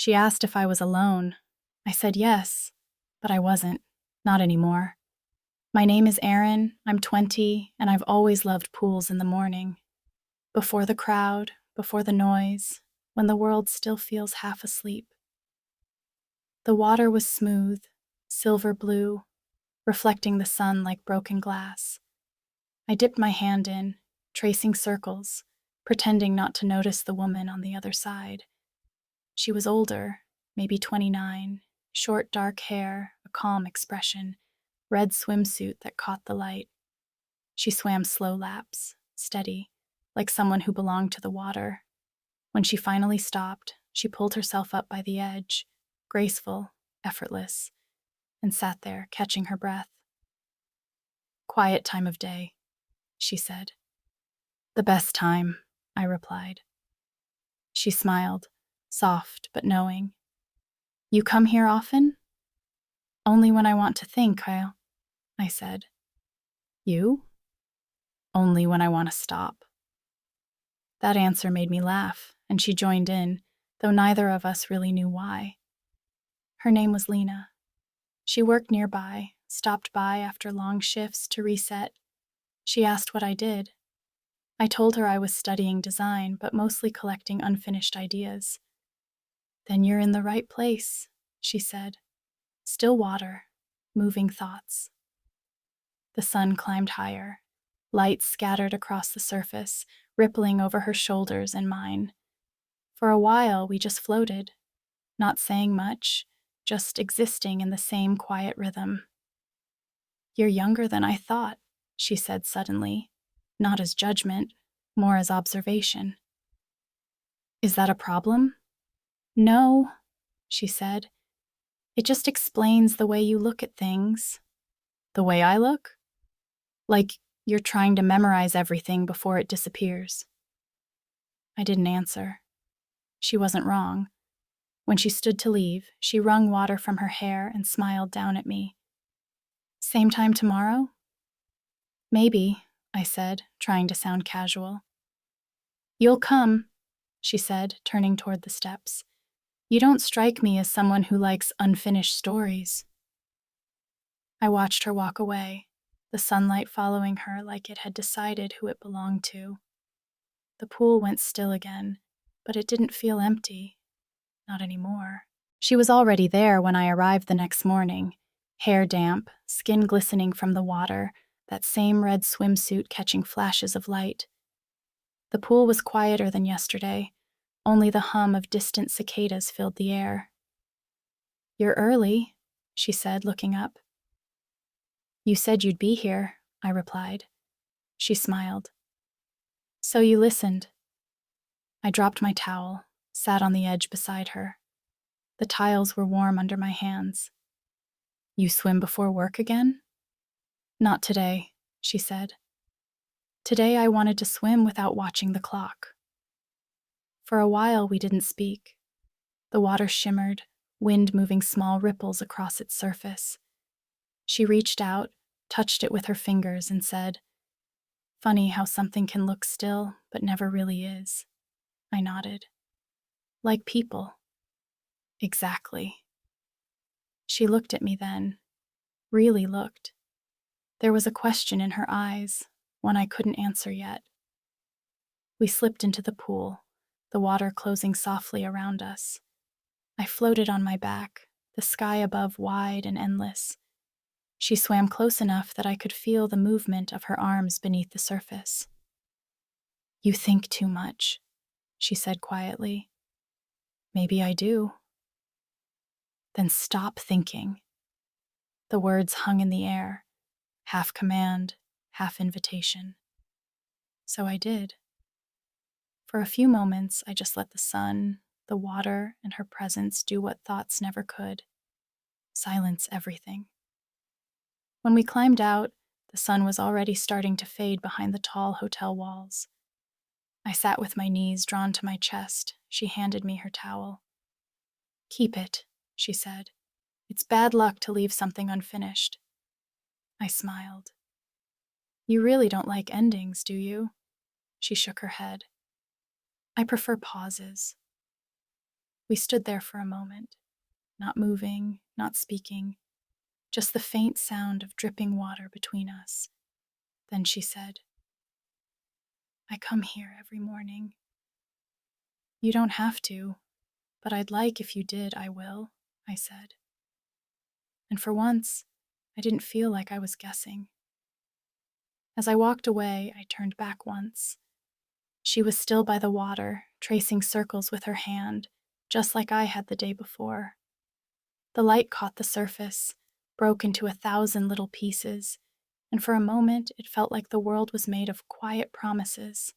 She asked if I was alone. I said yes, but I wasn't. Not anymore. My name is Erin, I'm 20, and I've always loved pools in the morning. Before the crowd, before the noise, when the world still feels half asleep. The water was smooth, silver blue, reflecting the sun like broken glass. I dipped my hand in, tracing circles, pretending not to notice the woman on the other side. She was older, maybe 29, short dark hair, a calm expression, red swimsuit that caught the light. She swam slow laps, steady, like someone who belonged to the water. When she finally stopped, she pulled herself up by the edge, graceful, effortless, and sat there, catching her breath. "Quiet time of day," she said. "The best time," I replied. She smiled, soft but knowing. "You come here often?" "Only when I want to think, I said. "You?" "Only when I want to stop." That answer made me laugh, and she joined in, though neither of us really knew why. Her name was Lena. She worked nearby, stopped by after long shifts to reset. She asked what I did. I told her I was studying design, but mostly collecting unfinished ideas. "Then you're in the right place," she said. Still water, moving thoughts. The sun climbed higher. Light scattered across the surface, rippling over her shoulders and mine. For a while, we just floated, not saying much, just existing in the same quiet rhythm. "You're younger than I thought," she said suddenly, not as judgment, more as observation. "Is that a problem?" "No," she said. "It just explains the way you look at things." "The way I look?" "Like you're trying to memorize everything before it disappears." I didn't answer. She wasn't wrong. When she stood to leave, she wrung water from her hair and smiled down at me. "Same time tomorrow?" "Maybe," I said, trying to sound casual. "You'll come," she said, turning toward the steps. "You don't strike me as someone who likes unfinished stories." I watched her walk away, the sunlight following her like it had decided who it belonged to. The pool went still again, but it didn't feel empty. Not anymore. She was already there when I arrived the next morning, hair damp, skin glistening from the water, that same red swimsuit catching flashes of light. The pool was quieter than yesterday. Only the hum of distant cicadas filled the air. "You're early," she said, looking up. "You said you'd be here," I replied. She smiled. "So you listened." I dropped my towel, sat on the edge beside her. The tiles were warm under my hands. "You swim before work again?" "Not today," she said. "Today I wanted to swim without watching the clock." For a while we didn't speak. The water shimmered, wind moving small ripples across its surface. She reached out, touched it with her fingers, and said, "Funny how something can look still, but never really is." I nodded. "Like people." "Exactly." She looked at me then, really looked. There was a question in her eyes, one I couldn't answer yet. We slipped into the pool, the water closing softly around us. I floated on my back, the sky above wide and endless. She swam close enough that I could feel the movement of her arms beneath the surface. "You think too much," she said quietly. "Maybe I do." "Then stop thinking." The words hung in the air, half command, half invitation. So I did. For a few moments, I just let the sun, the water, and her presence do what thoughts never could: silence everything. When we climbed out, the sun was already starting to fade behind the tall hotel walls. I sat with my knees drawn to my chest. She handed me her towel. "Keep it," she said. "It's bad luck to leave something unfinished." I smiled. "You really don't like endings, do you?" She shook her head. "I prefer pauses." We stood there for a moment, not moving, not speaking, just the faint sound of dripping water between us. Then she said, "I come here every morning." "You don't have to, but I'd like if you did, I will," I said. And for once, I didn't feel like I was guessing. As I walked away, I turned back once. She was still by the water, tracing circles with her hand, just like I had the day before. The light caught the surface, broke into 1,000 little pieces, and for a moment it felt like the world was made of quiet promises.